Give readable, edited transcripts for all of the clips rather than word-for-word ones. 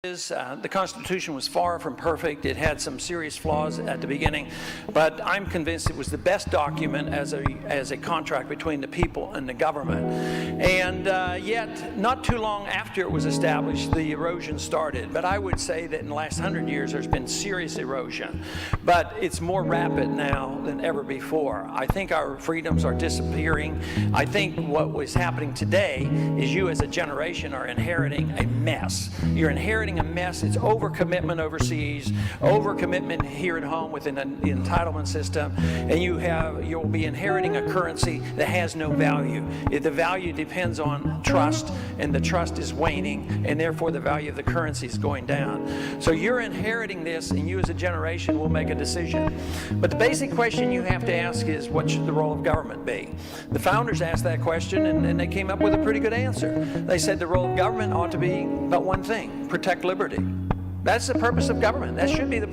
The Constitution was far from perfect. It had some serious flaws at the beginning, but I'm convinced it was the best document as a contract between the people and the government. And yet, not too long after it was established, the erosion started. But I would say that in the last 100 years, there's been serious erosion. But it's more rapid now than ever before. I think our freedoms are disappearing. I think what was happening today is you as a generation are inheriting a mess. You're inheriting a mess. It's overcommitment overseas, overcommitment here at home within the entitlement system, and you'll be inheriting a currency that has no value. The value depends on trust, and the trust is waning, and therefore the value of the currency is going down. So you're inheriting this, and you as a generation will make a decision. But the basic question you have to ask is, what should the role of government be? The founders asked that question, and they came up with a pretty good answer. They said the role of government ought to be but one thing: protect liberty. That's the purpose of government. That should be the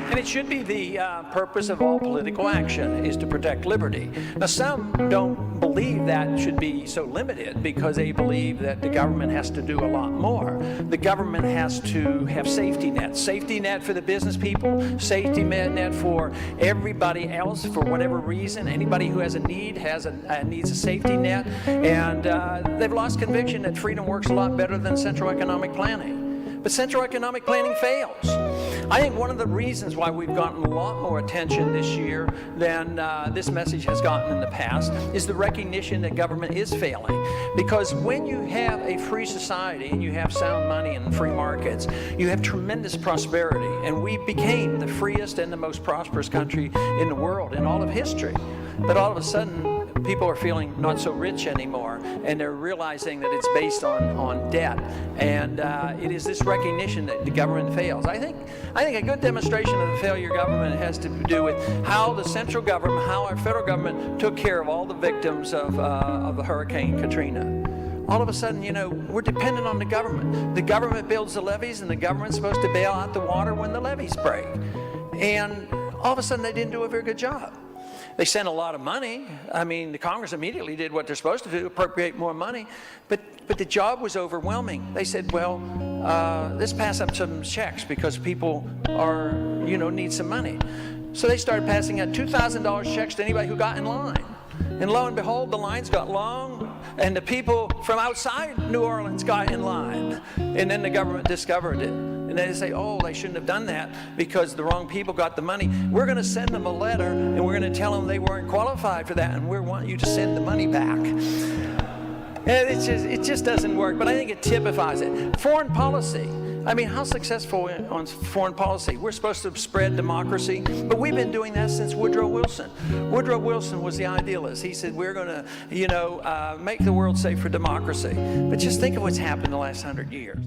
And it should be the purpose of all political action, is to protect liberty. Now, some don't believe that should be so limited because they believe that the government has to do a lot more. The government has to have safety nets. Safety net for the business people, safety net for everybody else for whatever reason. Anybody who has a need needs a safety net. And they've lost conviction that freedom works a lot better than central economic planning. But central economic planning fails. I think one of the reasons why we've gotten a lot more attention this year than this message has gotten in the past is the recognition that government is failing. Because when you have a free society and you have sound money and free markets, you have tremendous prosperity. And we became the freest and the most prosperous country in the world in all of history. But all of a sudden, people are feeling not so rich anymore, and they're realizing that it's based on debt. And it is this recognition that the government fails. I think a good demonstration of the failure of government has to do with how the central government, how our federal government took care of all the victims of Hurricane Katrina. All of a sudden, you know, we're dependent on the government. The government builds the levees, and the government's supposed to bail out the water when the levees break. And all of a sudden, they didn't do a very good job. They sent a lot of money. I mean, the Congress immediately did what they're supposed to do, appropriate more money. But the job was overwhelming. They said, well, let's pass up some checks because people are, need some money. So they started passing out $2,000 checks to anybody who got in line. And lo and behold, the lines got long, and the people from outside New Orleans got in line. And then the government discovered it. And they say, oh, they shouldn't have done that because the wrong people got the money. We're going to send them a letter, and we're going to tell them they weren't qualified for that, and we want you to send the money back. And it just doesn't work, but I think it typifies it. Foreign policy. I mean, how successful on foreign policy? We're supposed to spread democracy, but we've been doing that since Woodrow Wilson. Woodrow Wilson was the idealist. He said, we're going to, make the world safe for democracy. But just think of what's happened the last 100 years.